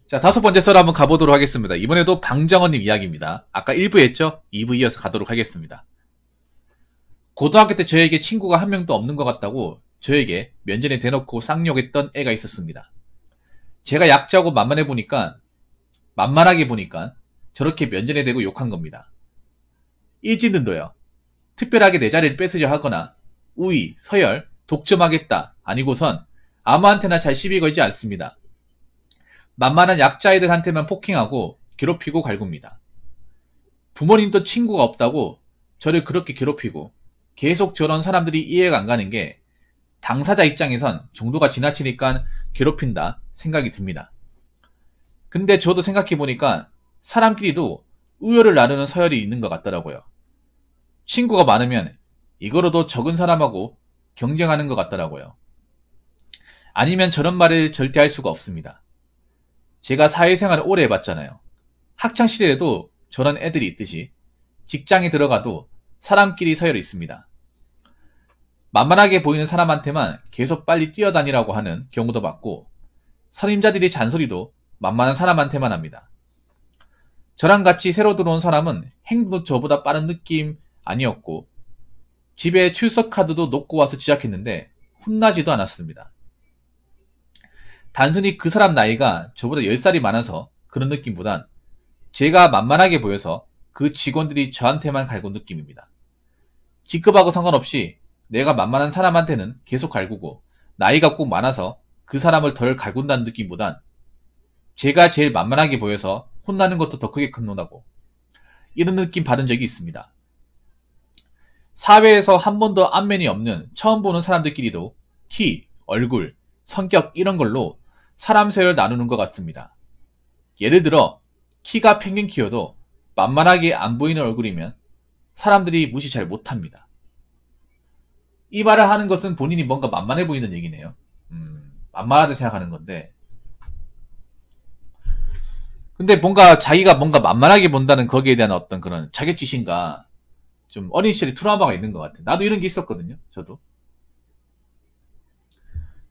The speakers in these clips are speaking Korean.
자, 5번째 썰 한번 가보도록 하겠습니다. 이번에도 방정원님 이야기입니다. 아까 1부 했죠? 2부 이어서 가도록 하겠습니다. 고등학교 때 저에게 친구가 한 명도 없는 것 같다고 저에게 면전에 대놓고 쌍욕했던 애가 있었습니다. 제가 약자고 만만하게 보니까 저렇게 면전에 대고 욕한 겁니다. 일진들도요. 특별하게 내 자리를 뺏으려 하거나 우위, 서열, 독점하겠다 아니고선 아무한테나 잘 시비 걸지 않습니다. 만만한 약자애들한테만 폭행하고 괴롭히고 갈굽니다. 부모님도 친구가 없다고 저를 그렇게 괴롭히고 계속 저런 사람들이 이해가 안 가는 게 당사자 입장에선 정도가 지나치니까 괴롭힌다 생각이 듭니다. 근데 저도 생각해보니까 사람끼리도 우열을 나누는 서열이 있는 것 같더라고요. 친구가 많으면 이거로도 적은 사람하고 경쟁하는 것 같더라고요. 아니면 저런 말을 절대 할 수가 없습니다. 제가 사회생활을 오래 해봤잖아요. 학창시절에도 저런 애들이 있듯이 직장에 들어가도 사람끼리 서열이 있습니다. 만만하게 보이는 사람한테만 계속 빨리 뛰어다니라고 하는 경우도 많고 선임자들이 잔소리도 만만한 사람한테만 합니다. 저랑 같이 새로 들어온 사람은 행동도 저보다 빠른 느낌 아니었고 집에 출석 카드도 놓고 와서 지작했는데 혼나지도 않았습니다. 단순히 그 사람 나이가 저보다 10살이 많아서 그런 느낌보단 제가 만만하게 보여서 그 직원들이 저한테만 갈군 느낌입니다. 직급하고 상관없이 내가 만만한 사람한테는 계속 갈구고 나이가 꼭 많아서 그 사람을 덜 갈군다는 느낌보단 제가 제일 만만하게 보여서 혼나는 것도 더 크게 큰노다고 이런 느낌 받은 적이 있습니다. 사회에서 한 번도 안면이 없는 처음 보는 사람들끼리도 키, 얼굴, 성격 이런 걸로 사람 서열 나누는 것 같습니다. 예를 들어 키가 평균 키여도 만만하게 안 보이는 얼굴이면 사람들이 무시 잘 못합니다. 이 말을 하는 것은 본인이 뭔가 만만해 보이는 얘기네요. 만만하다 생각하는 건데 근데 뭔가 자기가 뭔가 만만하게 본다는 거기에 대한 어떤 그런 자격지심과 좀 어린 시절에 트라우마가 있는 것 같아요. 나도 이런 게 있었거든요. 저도.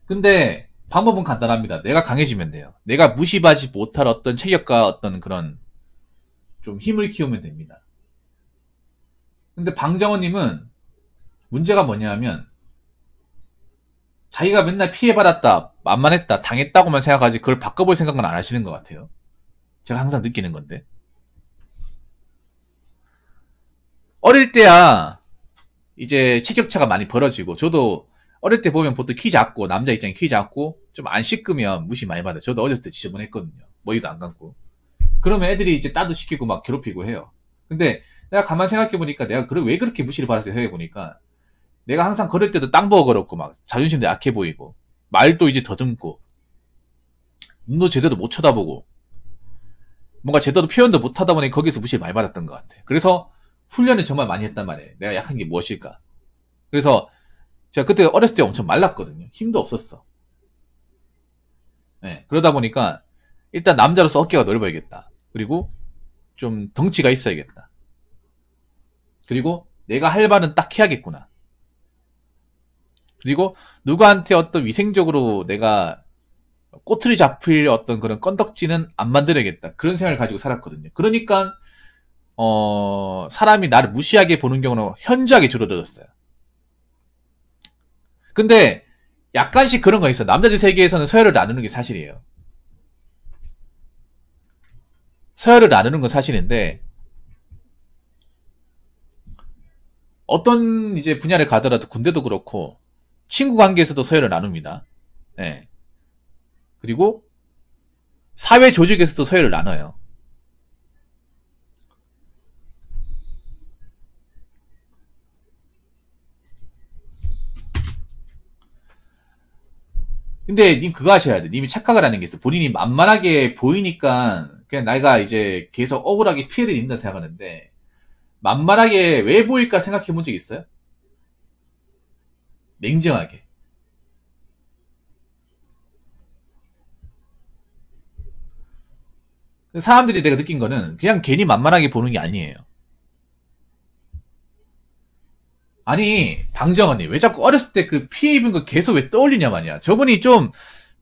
근데 방법은 간단합니다. 내가 강해지면 돼요. 내가 무시하지 못할 어떤 체격과 어떤 그런 좀 힘을 키우면 됩니다. 근데 방정원님은 문제가 뭐냐면 자기가 맨날 피해받았다, 만만했다, 당했다고만 생각하지 그걸 바꿔볼 생각은 안 하시는 것 같아요. 제가 항상 느끼는 건데. 어릴 때야 이제 체격차가 많이 벌어지고 저도 어릴 때 보면 보통 키 작고 남자 입장에 키 작고 좀 안 씻으면 무시 많이 받아요. 저도 어렸을 때 지저분했거든요. 머리도 안 감고. 그러면 애들이 이제 따도 시키고 막 괴롭히고 해요. 근데 내가 가만 생각해보니까 내가 왜 그렇게 무시를 받았어요 생각해보니까 내가 항상 걸을 때도 땅보고 걸었고 막 자존심도 약해 보이고 말도 이제 더듬고 눈도 제대로 못 쳐다보고 뭔가 제대로 표현도 못하다 보니 거기서 무시를 많이 받았던 것 같아. 그래서 훈련을 정말 많이 했단 말이에요. 내가 약한 게 무엇일까. 그래서 제가 그때 어렸을 때 엄청 말랐거든요. 힘도 없었어. 네, 그러다 보니까 일단 남자로서 어깨가 넓어야겠다. 그리고 좀 덩치가 있어야겠다. 그리고 내가 할 말은 딱 해야겠구나. 그리고 누구한테 어떤 위생적으로 내가 꼬투리 잡힐 어떤 그런 건덕지는 안 만들어야겠다. 그런 생각을 가지고 살았거든요. 그러니까 사람이 나를 무시하게 보는 경우는 현저하게 줄어들었어요. 근데 약간씩 그런 거 있어. 남자들 세계에서는 서열을 나누는 게 사실이에요. 서열을 나누는 건 사실인데 어떤 이제 분야를 가더라도 군대도 그렇고 친구 관계에서도 서열을 나눕니다. 네. 그리고 사회 조직에서도 서열을 나눠요. 근데 님 그거 하셔야 돼. 님이 착각을 하는 게 있어. 본인이 만만하게 보이니까 그냥 내가 이제 계속 억울하게 피해를 입는다 생각하는데 만만하게 왜 보일까 생각해 본 적 있어요? 냉정하게. 사람들이 내가 느낀 거는 그냥 괜히 만만하게 보는 게 아니에요. 아니 방정언니 왜 자꾸 어렸을 때 그 피해 입은 거 계속 왜 떠올리냐 말이야. 저분이 좀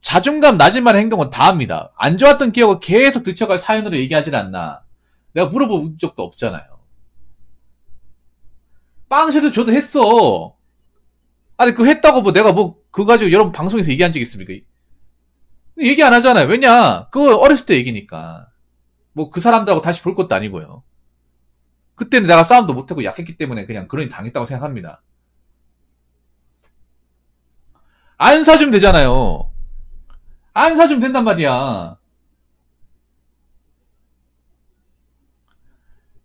자존감 낮을 만한 행동은 다 합니다. 안 좋았던 기억을 계속 들춰갈 사연으로 얘기하질 않나. 내가 물어본 적도 없잖아요. 빵셔도 저도 했어. 아니, 그거 했다고 뭐 내가 뭐, 그거 가지고 여러분 방송에서 얘기한 적 있습니까? 얘기 안 하잖아요. 왜냐? 그거 어렸을 때 얘기니까. 뭐 그 사람들하고 다시 볼 것도 아니고요. 그때는 내가 싸움도 못하고 약했기 때문에 그냥 그러니 당했다고 생각합니다. 안 사주면 되잖아요. 안 사주면 된단 말이야.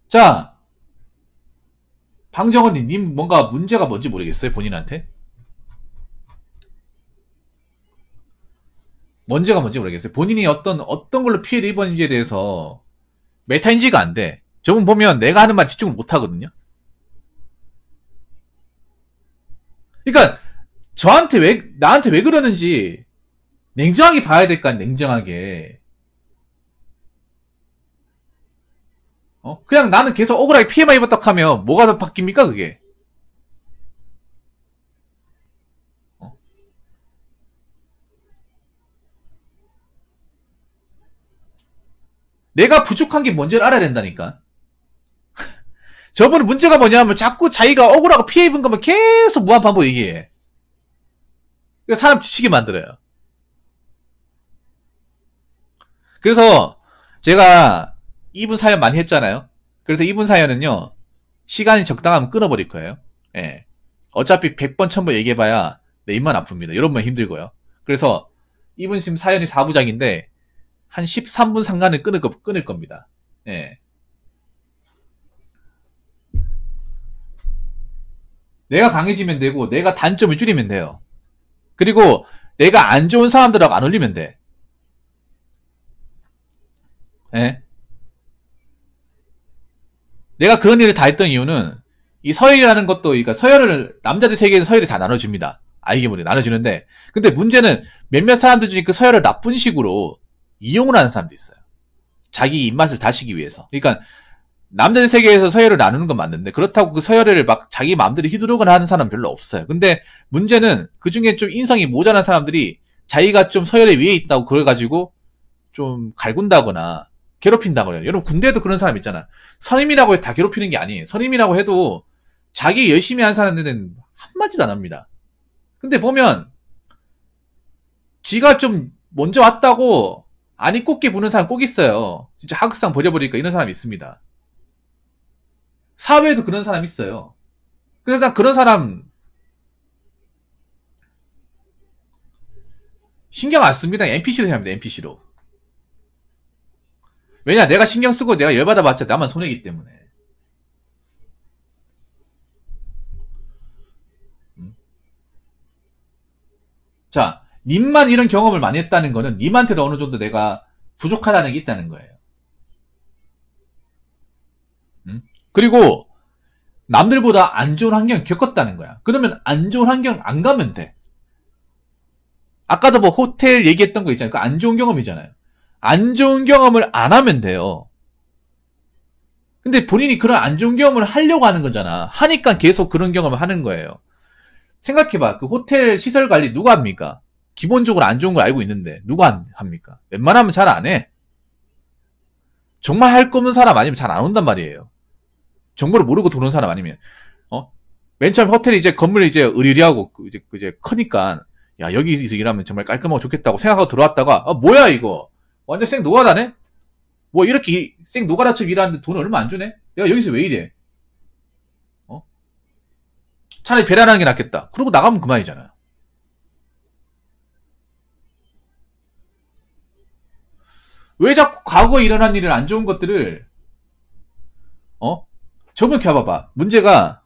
자, 방정원님, 님 뭔가 문제가 뭔지 모르겠어요, 본인한테? 문제가 뭔지 모르겠어요. 본인이 어떤 걸로 피해를 입었는지에 대해서 메타인지가 안 돼. 저분 보면 내가 하는 말 집중을 못 하거든요. 그러니까, 나한테 왜 그러는지, 냉정하게 봐야 될 거 아니야, 냉정하게. 그냥 나는 계속 억울하게 피해만 입었다 하면 뭐가 더 바뀝니까, 그게? 어? 내가 부족한 게 뭔지를 알아야 된다니까. 저분은 문제가 뭐냐면 자꾸 자기가 억울하고 피해 입은 것만 계속 무한반복 얘기해. 그래서 사람 지치게 만들어요. 그래서 제가 이분 사연 많이 했잖아요. 그래서 이분 사연은요, 시간이 적당하면 끊어버릴 거예요. 예. 어차피 100번, 1000번 얘기해봐야 내 입만 아픕니다. 여러분만 힘들고요. 그래서 이분 지금 사연이 4부작인데, 한 13분 상간을 끊을 겁니다. 예. 내가 강해지면 되고, 내가 단점을 줄이면 돼요. 그리고 내가 안 좋은 사람들하고 안 어울리면 돼. 예. 내가 그런 일을 다 했던 이유는, 이 서열이라는 것도, 그러니까 서열을, 남자들 세계에서 서열이 다 나눠집니다. 알게 모르게 나눠지는데, 근데 문제는 몇몇 사람들 중에 그 서열을 나쁜 식으로 이용을 하는 사람도 있어요. 자기 입맛을 다시기 위해서. 그러니까, 남자들 세계에서 서열을 나누는 건 맞는데, 그렇다고 그 서열을 막 자기 마음대로 휘두르거나 하는 사람은 별로 없어요. 근데 문제는 그 중에 좀 인성이 모자란 사람들이 자기가 좀 서열에 위에 있다고 그래가지고 좀 갈군다거나 괴롭힌다거나. 여러분 군대에도 그런 사람 있잖아. 선임이라고 해서 다 괴롭히는 게 아니에요. 선임이라고 해도 자기 열심히 한 사람들은 한마디도 안 합니다. 근데 보면 지가 좀 먼저 왔다고 아니 꽃게 부는 사람 꼭 있어요. 진짜 하극상 버려버리니까 이런 사람 있습니다. 사회에도 그런 사람 있어요. 그래서 난 그런 사람 신경 안 씁니다. NPC로 생각합니다. NPC로. 왜냐, 내가 신경 쓰고 내가 열받아봤자 나만 손해기 때문에. 자, 님만 이런 경험을 많이 했다는 거는 님한테도 어느 정도 내가 부족하다는 게 있다는 거예요. 그리고 남들보다 안 좋은 환경을 겪었다는 거야. 그러면 안 좋은 환경 안 가면 돼. 아까도 뭐 호텔 얘기했던 거 있잖아요. 그 안 좋은 경험이잖아요. 안 좋은 경험을 안 하면 돼요. 근데 본인이 그런 안 좋은 경험을 하려고 하는 거잖아. 하니까 계속 그런 경험을 하는 거예요. 생각해봐. 그 호텔 시설 관리 누가 합니까? 기본적으로 안 좋은 걸 알고 있는데 누가 합니까? 웬만하면 잘 안 해. 정말 할 거 없는 사람 아니면 잘 안 온단 말이에요. 정보를 모르고 들어오는 사람 아니면, 맨 처음 호텔이 이제 건물이 이제 으리으리하고 이제 크니까, 야, 여기서 일하면 정말 깔끔하고 좋겠다고 생각하고 들어왔다가, 뭐야, 이거. 완전 생 노가다네? 뭐, 이렇게 생 노가다처럼 일하는데 돈 얼마 안 주네? 내가 여기서 왜 이래? 차라리 배려하는 게 낫겠다. 그러고 나가면 그만이잖아요. 왜 자꾸 과거에 일어난 일을 안 좋은 것들을, 저번 켜봐봐. 문제가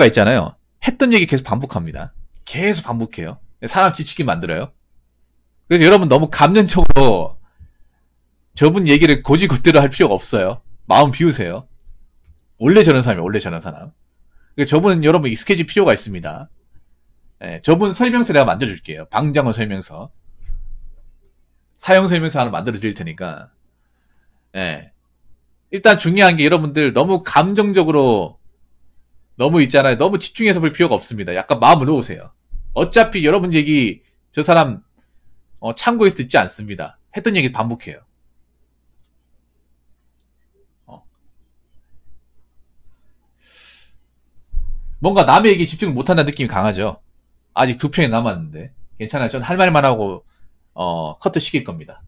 있잖아요. 했던 얘기 계속 반복합니다. 계속 반복해요. 사람 지치게 만들어요. 그래서 여러분 너무 감정적으로 저분 얘기를 고지고대로 할 필요가 없어요. 마음 비우세요. 원래 저런 사람이에요. 원래 저런 사람. 저분은 여러분 익숙해질 필요가 있습니다. 저분 설명서 내가 만들어줄게요. 방장어 설명서. 사용 설명서 하나 만들어드릴 테니까. 일단 중요한 게 여러분들 너무 감정적으로 너무 있잖아요. 너무 집중해서 볼 필요가 없습니다. 약간 마음을 놓으세요. 어차피 여러분 얘기 저 사람 참고해서 듣지 않습니다. 했던 얘기 반복해요. 뭔가 남의 얘기에 집중을 못한다는 느낌이 강하죠. 아직 2편이 남았는데 괜찮아요. 전 할 말만 하고 커트 시킬 겁니다.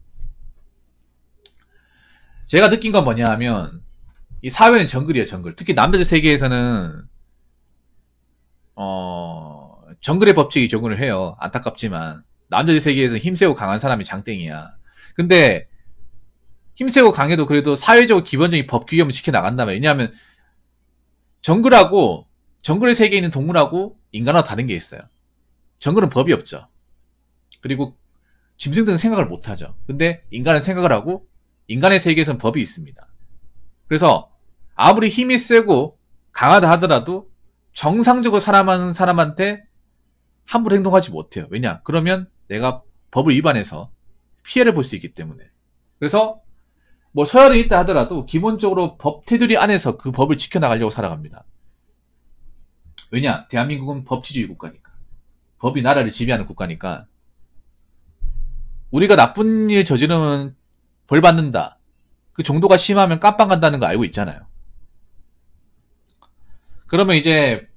제가 느낀 건 뭐냐 하면 이 사회는 정글이에요. 정글. 특히 남자들 세계에서는 정글의 법칙이 적용을 해요. 안타깝지만 남자들 세계에서는 힘세고 강한 사람이 장땡이야. 근데 힘세고 강해도 그래도 사회적으로 기본적인 법 규범을 지켜나간다면, 왜냐하면 정글의 세계에 있는 동물하고 인간하고 다른 게 있어요. 정글은 법이 없죠. 그리고 짐승들은 생각을 못하죠. 근데 인간은 생각을 하고 인간의 세계에서는 법이 있습니다. 그래서 아무리 힘이 세고 강하다 하더라도 정상적으로 살아가는 사람한테 함부로 행동하지 못해요. 왜냐? 그러면 내가 법을 위반해서 피해를 볼 수 있기 때문에. 그래서 뭐 서열이 있다 하더라도 기본적으로 법 테두리 안에서 그 법을 지켜나가려고 살아갑니다. 왜냐? 대한민국은 법치주의 국가니까. 법이 나라를 지배하는 국가니까. 우리가 나쁜 일 저지르면 벌 받는다. 그 정도가 심하면 깜빵 간다는 거 알고 있잖아요. 그러면 이제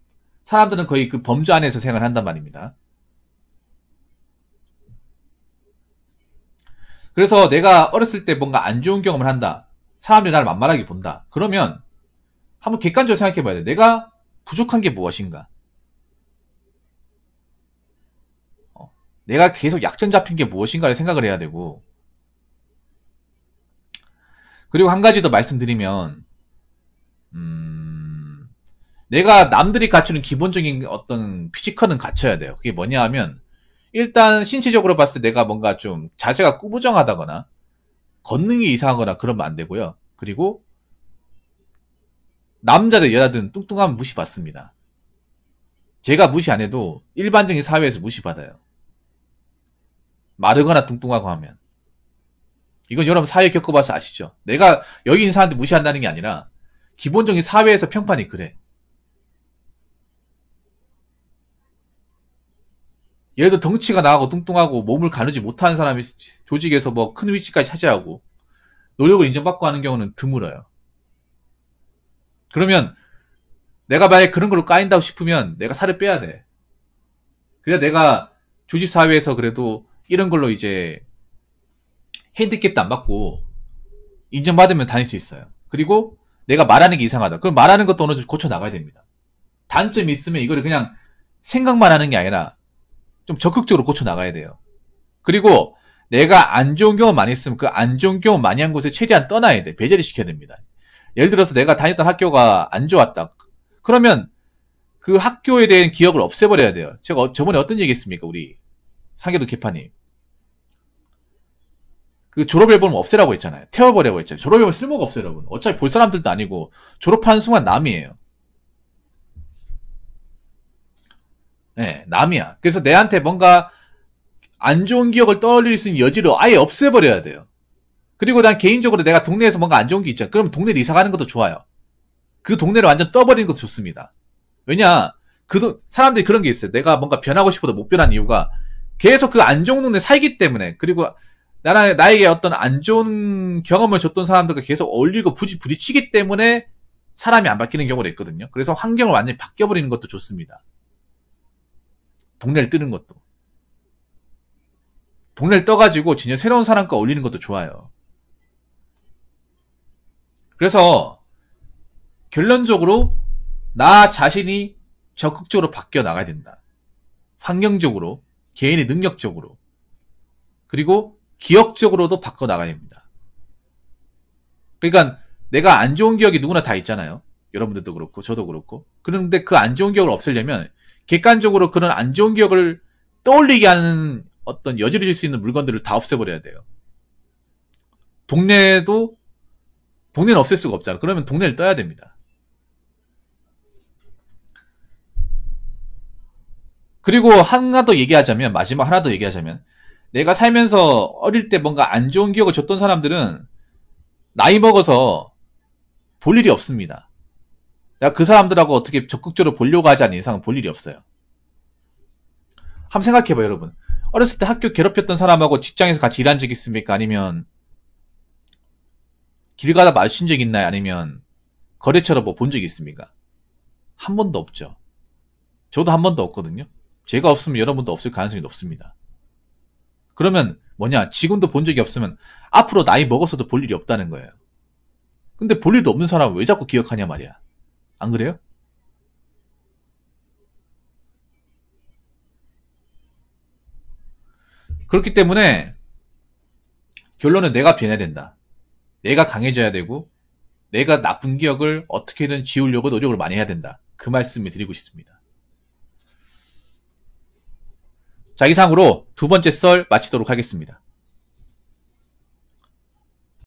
사람들은 거의 그 범주 안에서 생활한단 말입니다. 그래서 내가 어렸을 때 뭔가 안 좋은 경험을 한다. 사람들이 나를 만만하게 본다. 그러면 한번 객관적으로 생각해 봐야 돼. 내가 부족한 게 무엇인가? 내가 계속 약점 잡힌 게 무엇인가를 생각을 해야 되고, 그리고 한 가지 더 말씀드리면, 내가 남들이 갖추는 기본적인 어떤 피지컬은 갖춰야 돼요. 그게 뭐냐 하면, 일단 신체적으로 봤을 때 내가 뭔가 좀 자세가 꾸부정하다거나, 걷는 게 이상하거나 그러면 안 되고요. 그리고, 남자든 여자든 뚱뚱하면 무시받습니다. 제가 무시 안 해도 일반적인 사회에서 무시받아요. 마르거나 뚱뚱하고 하면. 이건 여러분 사회 겪어봐서 아시죠? 내가 여기 있는 사람한테 무시한다는 게 아니라 기본적인 사회에서 평판이 그래. 예를 들어 덩치가 나가고 뚱뚱하고 몸을 가누지 못하는 사람이 조직에서 뭐 큰 위치까지 차지하고 노력을 인정받고 하는 경우는 드물어요. 그러면 내가 만약에 그런 걸로 까인다고 싶으면 내가 살을 빼야 돼. 그래야 내가 조직사회에서 그래도 이런 걸로 이제 핸디캡도 안 받고 인정받으면 다닐 수 있어요. 그리고 내가 말하는 게 이상하다. 그럼 말하는 것도 어느 정도 고쳐 나가야 됩니다. 단점이 있으면 이거를 그냥 생각만 하는 게 아니라 좀 적극적으로 고쳐 나가야 돼요. 그리고 내가 안 좋은 경험 많이 했으면 그 안 좋은 경험 많이 한 곳에 최대한 떠나야 돼. 배제를 시켜야 됩니다. 예를 들어서 내가 다녔던 학교가 안 좋았다. 그러면 그 학교에 대한 기억을 없애버려야 돼요. 제가 저번에 어떤 얘기 했습니까? 우리 상계도 개파님. 그 졸업앨범을 없애라고 했잖아요. 태워버리라고 했잖아요. 졸업앨범 쓸모가 없어요, 여러분. 어차피 볼 사람들도 아니고 졸업하는 순간 남이에요. 네, 남이야. 그래서 내한테 뭔가 안 좋은 기억을 떠올릴 수 있는 여지를 아예 없애버려야 돼요. 그리고 난 개인적으로 내가 동네에서 뭔가 안 좋은 게 있잖아. 그럼 동네를 이사 가는 것도 좋아요. 그 동네를 완전 떠버리는 것도 좋습니다. 왜냐, 사람들이 그런 게 있어요. 내가 뭔가 변하고 싶어도 못 변한 이유가 계속 그 안 좋은 동네에 살기 때문에, 그리고 나에게 어떤 안 좋은 경험을 줬던 사람들과 계속 어울리고 부딪히기 때문에 사람이 안 바뀌는 경우가 있거든요. 그래서 환경을 완전히 바뀌어버리는 것도 좋습니다. 동네를 뜨는 것도. 동네를 떠가지고 전혀 새로운 사람과 어울리는 것도 좋아요. 그래서 결론적으로 나 자신이 적극적으로 바뀌어 나가야 된다. 환경적으로, 개인의 능력적으로, 그리고 기억적으로도 바꿔 나가야 됩니다. 그러니까 내가 안 좋은 기억이 누구나 다 있잖아요. 여러분들도 그렇고 저도 그렇고. 그런데 그 안 좋은 기억을 없애려면 객관적으로 그런 안 좋은 기억을 떠올리게 하는 어떤 여지를 줄 수 있는 물건들을 다 없애버려야 돼요. 동네는 없앨 수가 없잖아. 그러면 동네를 떠야 됩니다. 그리고 마지막 하나 더 얘기하자면, 내가 살면서 어릴 때 뭔가 안 좋은 기억을 줬던 사람들은 나이 먹어서 볼 일이 없습니다. 내가 그 사람들하고 어떻게 적극적으로 보려고 하지 않는 이상은 볼 일이 없어요. 한번 생각해봐요, 여러분. 어렸을 때 학교 괴롭혔던 사람하고 직장에서 같이 일한 적 있습니까? 아니면 길 가다 마주친 적 있나요? 아니면 거래처로 뭐 본 적 있습니까? 한 번도 없죠. 저도 한 번도 없거든요. 제가 없으면 여러분도 없을 가능성이 높습니다. 그러면 뭐냐, 지금도 본 적이 없으면 앞으로 나이 먹어서도 볼 일이 없다는 거예요. 근데 볼 일도 없는 사람은 왜 자꾸 기억하냐 말이야. 안 그래요? 그렇기 때문에 결론은 내가 변해야 된다. 내가 강해져야 되고 내가 나쁜 기억을 어떻게든 지우려고 노력을 많이 해야 된다. 그 말씀을 드리고 싶습니다. 자, 이상으로 두 번째 썰 마치도록 하겠습니다.